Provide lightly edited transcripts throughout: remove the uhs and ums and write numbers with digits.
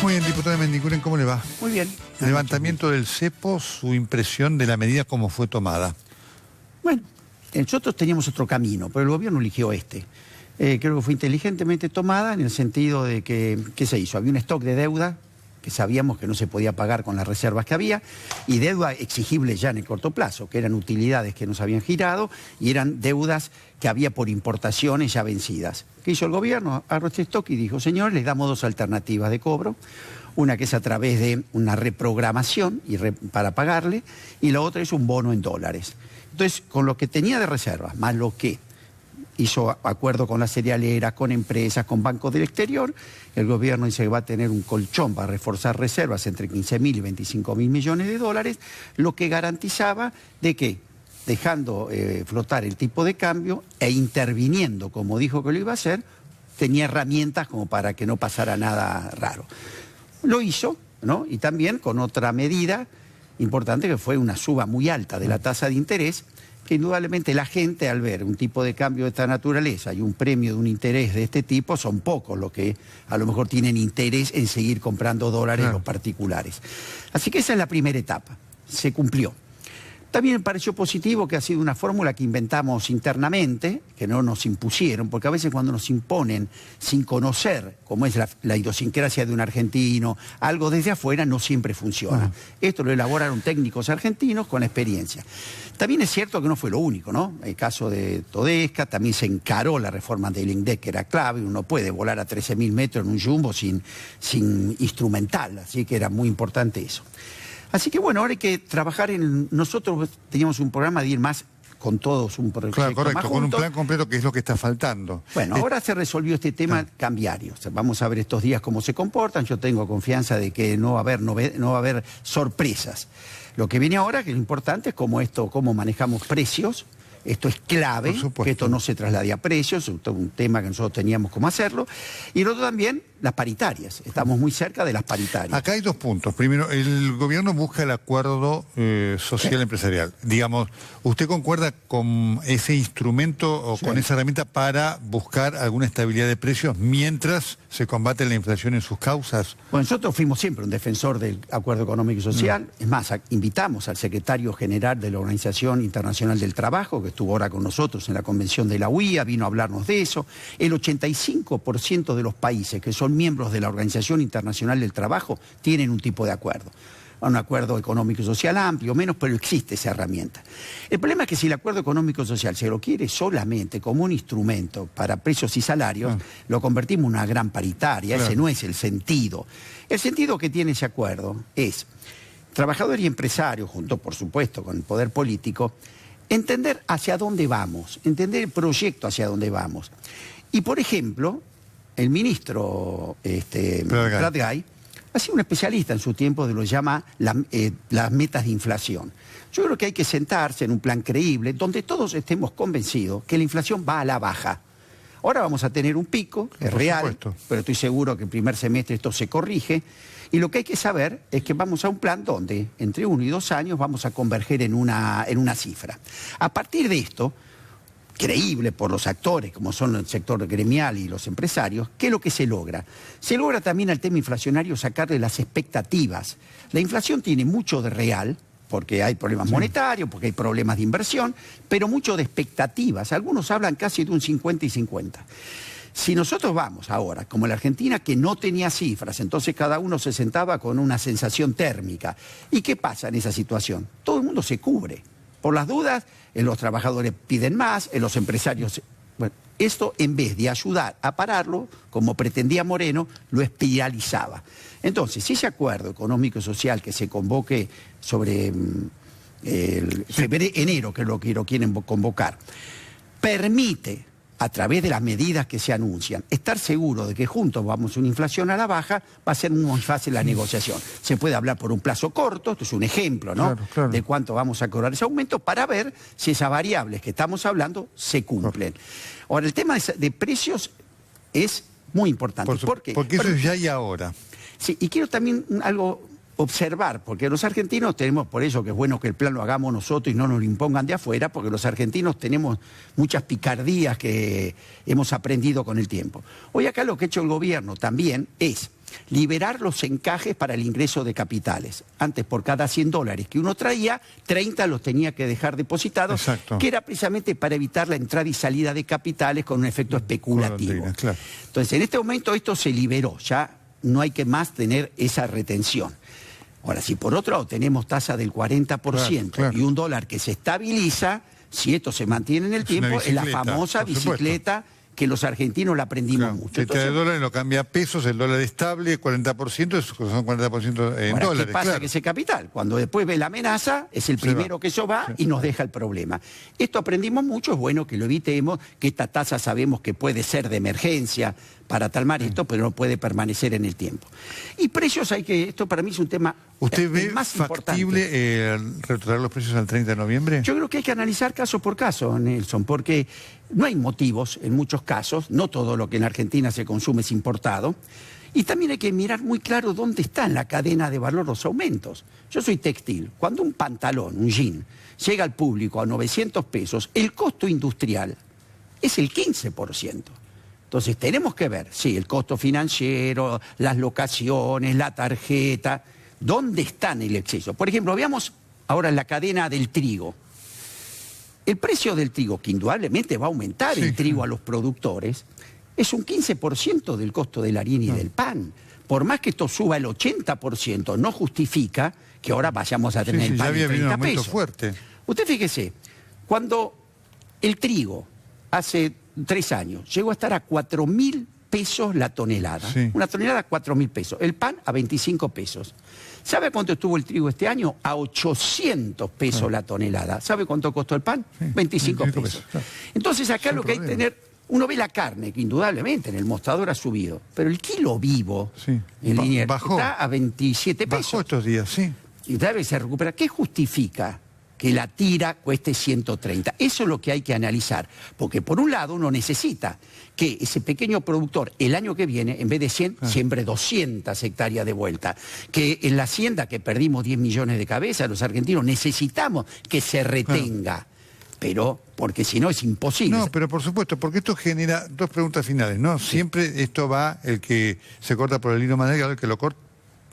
Muy bien, diputada Mendiguren, ¿cómo le va? Muy bien. Levantamiento del cepo, su impresión de la medida, cómo fue tomada. Bueno, nosotros teníamos otro camino, pero el gobierno eligió este. Creo que fue inteligentemente tomada en el sentido de que, ¿qué se hizo? Había un stock de deuda que sabíamos que no se podía pagar con las reservas que había, y deuda exigible ya en el corto plazo, que eran utilidades que nos habían girado y eran deudas que había por importaciones ya vencidas. ¿Qué hizo el gobierno? Agarró este stock y dijo, señores, les damos dos alternativas de cobro. Una que es a través de una reprogramación para pagarle, y la otra es un bono en dólares. Entonces, con lo que tenía de reservas, más lo que hizo acuerdo con las cerealeras, con empresas, con bancos del exterior, el gobierno dice que va a tener un colchón para reforzar reservas entre 15.000 y 25.000 millones de dólares, lo que garantizaba de que, dejando flotar el tipo de cambio e interviniendo como dijo que lo iba a hacer, tenía herramientas como para que no pasara nada raro. Lo hizo, ¿no? Y también con otra medida importante que fue una suba muy alta de la tasa de interés, que indudablemente la gente, al ver un tipo de cambio de esta naturaleza y un premio de un interés de este tipo, son pocos los que a lo mejor tienen interés en seguir comprando dólares los particulares. Así que esa es la primera etapa, se cumplió. También me pareció positivo que ha sido una fórmula que inventamos internamente, que no nos impusieron, porque a veces cuando nos imponen sin conocer cómo es la idiosincrasia de un argentino, algo desde afuera no siempre funciona. Esto lo elaboraron técnicos argentinos con experiencia. También es cierto que no fue lo único, ¿no? El caso de Todesca, también se encaró la reforma del INDEC, que era clave. Uno puede volar a 13.000 metros en un jumbo sin instrumental, así que era muy importante eso. Así que bueno, ahora hay que trabajar en... Nosotros teníamos un programa de ir más con todos, un proyecto claro, correcto, más con juntos. un plan completo, que es lo que está faltando. Bueno, ahora se resolvió este tema cambiario. O sea, vamos a ver estos días cómo se comportan. Yo tengo confianza de que no va a haber sorpresas. Lo que viene ahora, que lo importante es cómo manejamos precios. Esto es clave, que esto no se traslade a precios, es un tema que nosotros teníamos cómo hacerlo. Y lo otro también, las paritarias. Estamos muy cerca de las paritarias. Acá hay dos puntos. Primero, el gobierno busca el acuerdo social empresarial. Digamos, ¿usted concuerda con ese instrumento o con esa herramienta para buscar alguna estabilidad de precios mientras se combate la inflación en sus causas? Bueno, nosotros fuimos siempre un defensor del acuerdo económico y social. Es más, invitamos al secretario general de la Organización Internacional del Trabajo, que estuvo ahora con nosotros en la convención de la UIA, vino a hablarnos de eso. El 85% de los países que son miembros de la Organización Internacional del Trabajo tienen un tipo de acuerdo. Un acuerdo económico y social amplio, menos, pero existe esa herramienta. El problema es que si el acuerdo económico y social se lo quiere solamente como un instrumento para precios y salarios, lo convertimos en una gran paritaria. Ese no es el sentido. El sentido que tiene ese acuerdo es trabajadores y empresarios, junto por supuesto con el poder político, entender hacia dónde vamos, entender el proyecto hacia dónde vamos. Y por ejemplo, el ministro Pratgay ha sido un especialista en su tiempo de lo que llama las metas de inflación. Yo creo que hay que sentarse en un plan creíble donde todos estemos convencidos que la inflación va a la baja. Ahora vamos a tener un pico, es real, pero estoy seguro que el primer semestre esto se corrige. Y lo que hay que saber es que vamos a un plan donde entre 1 y 2 años vamos a converger en una cifra. A partir de esto, creíble por los actores, como son el sector gremial y los empresarios, ¿qué es lo que se logra? Se logra también al tema inflacionario sacarle las expectativas. La inflación tiene mucho de real, porque hay problemas monetarios, porque hay problemas de inversión, pero mucho de expectativas. Algunos hablan casi de un 50 y 50. Si nosotros vamos ahora, como la Argentina, que no tenía cifras, entonces cada uno se sentaba con una sensación térmica. ¿Y qué pasa en esa situación? Todo el mundo se cubre. Por las dudas, los trabajadores piden más, los empresarios... Bueno, esto en vez de ayudar a pararlo, como pretendía Moreno, lo espiralizaba. Entonces, si ese acuerdo económico y social que se convoque sobre enero, que lo quieren convocar, permite, a través de las medidas que se anuncian, estar seguro de que juntos vamos a una inflación a la baja, va a ser muy fácil la negociación. Se puede hablar por un plazo corto, esto es un ejemplo, ¿no? Claro. De cuánto vamos a cobrar ese aumento para ver si esas variables que estamos hablando se cumplen. Ahora, el tema de precios es muy importante. Porque eso es ya y ahora. Sí, y quiero también algo observar, porque los argentinos tenemos, por eso que es bueno que el plan lo hagamos nosotros y no nos lo impongan de afuera, porque los argentinos tenemos muchas picardías que hemos aprendido con el tiempo. Hoy acá lo que ha hecho el gobierno también es liberar los encajes para el ingreso de capitales. Antes, por cada $100 que uno traía, 30 los tenía que dejar depositados, exacto, que era precisamente para evitar la entrada y salida de capitales con un efecto especulativo. Claro. Entonces, en este momento esto se liberó, ya no hay que más tener esa retención. Ahora, si por otro lado tenemos tasa del 40% claro. y un dólar que se estabiliza, si esto se mantiene en el tiempo, es la famosa bicicleta que los argentinos la aprendimos mucho. El dólar lo cambia a pesos, el dólar estable, 40%, son 40% en dólares. ¿Qué pasa? Que ese capital, cuando después ve la amenaza, es el primero que eso va y nos deja el problema. Esto aprendimos mucho, es bueno que lo evitemos, que esta tasa sabemos que puede ser de emergencia para talmar esto, pero no puede permanecer en el tiempo. Y precios hay que, esto para mí es un tema ¿Usted ve más factible retroceder los precios al 30 de noviembre? Yo creo que hay que analizar caso por caso, Nelson, porque no hay motivos en muchos casos, no todo lo que en Argentina se consume es importado, y también hay que mirar muy claro dónde está en la cadena de valor los aumentos. Yo soy textil, cuando un pantalón, un jean, llega al público a 900 pesos, el costo industrial es el 15%. Entonces tenemos que ver, sí, el costo financiero, las locaciones, la tarjeta, dónde está en el exceso. Por ejemplo, veamos ahora en la cadena del trigo. El precio del trigo, que indudablemente va a aumentar el trigo a los productores, es un 15% del costo de la harina y del pan. Por más que esto suba el 80%, no justifica que ahora vayamos a tener el pan de 30 pesos. Fuerte. Usted fíjese, cuando el trigo hace 3 años llegó a estar a 4.000 pesos la tonelada, una tonelada a 4.000 pesos, el pan a 25 pesos. ¿Sabe cuánto estuvo el trigo este año? A 800 pesos la tonelada. ¿Sabe cuánto costó el pan? 25 pesos. Entonces acá lo que hay que tener, uno ve la carne, que indudablemente en el mostrador ha subido, pero el kilo vivo en Liniers está a 27 pesos. Bajó estos días, sí. Y debe se recupera. ¿Qué justifica que la tira cueste 130? Eso es lo que hay que analizar, porque por un lado uno necesita que ese pequeño productor el año que viene, en vez de 100, siembre 200 hectáreas de vuelta, que en la hacienda que perdimos 10 millones de cabezas, los argentinos necesitamos que se retenga, pero porque si no es imposible. No, pero por supuesto, porque esto genera dos preguntas finales, ¿no? Siempre esto va, el que se corta por el hilo más delgado, el que lo corta.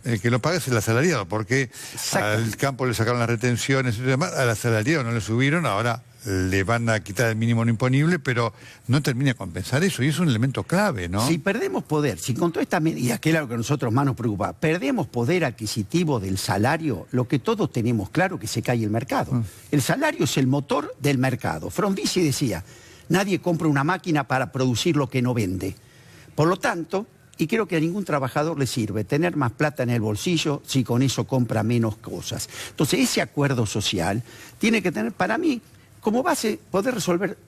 El que lo paga es el asalariado, porque al campo le sacaron las retenciones y demás, al asalariado no le subieron, ahora le van a quitar el mínimo no imponible, pero no termina de compensar eso, y es un elemento clave, ¿no? Si perdemos poder, si con toda esta medida, que es lo que a nosotros más nos preocupa, perdemos poder adquisitivo del salario, lo que todos tenemos claro que se cae el mercado. El salario es el motor del mercado. Frondizi decía, nadie compra una máquina para producir lo que no vende. Por lo tanto, y creo que a ningún trabajador le sirve tener más plata en el bolsillo si con eso compra menos cosas. Entonces, ese acuerdo social tiene que tener, para mí, como base, poder resolver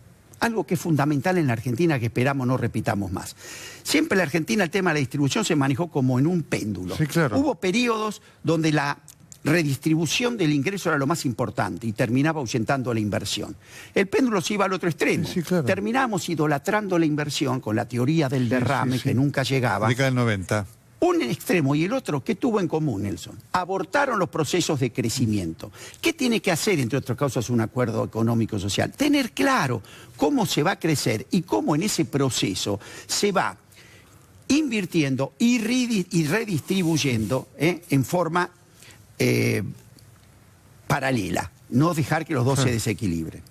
algo que es fundamental en la Argentina, que esperamos no repitamos más. Siempre en la Argentina el tema de la distribución se manejó como en un péndulo. Sí, claro. Hubo periodos donde la redistribución del ingreso era lo más importante y terminaba ahuyentando la inversión. El péndulo se iba al otro extremo. Sí, claro. Terminamos idolatrando la inversión con la teoría del derrame que nunca llegaba. Década del 90. Un extremo y el otro, ¿qué tuvo en común, Nelson? Abortaron los procesos de crecimiento. ¿Qué tiene que hacer, entre otras causas, un acuerdo económico-social? Tener claro cómo se va a crecer y cómo en ese proceso se va invirtiendo y redistribuyendo en forma paralela. No dejar que los dos se desequilibren.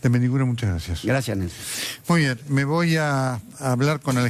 De Mendigura, muchas gracias. Gracias, Nelson. Muy bien, me voy a hablar con Alejandro.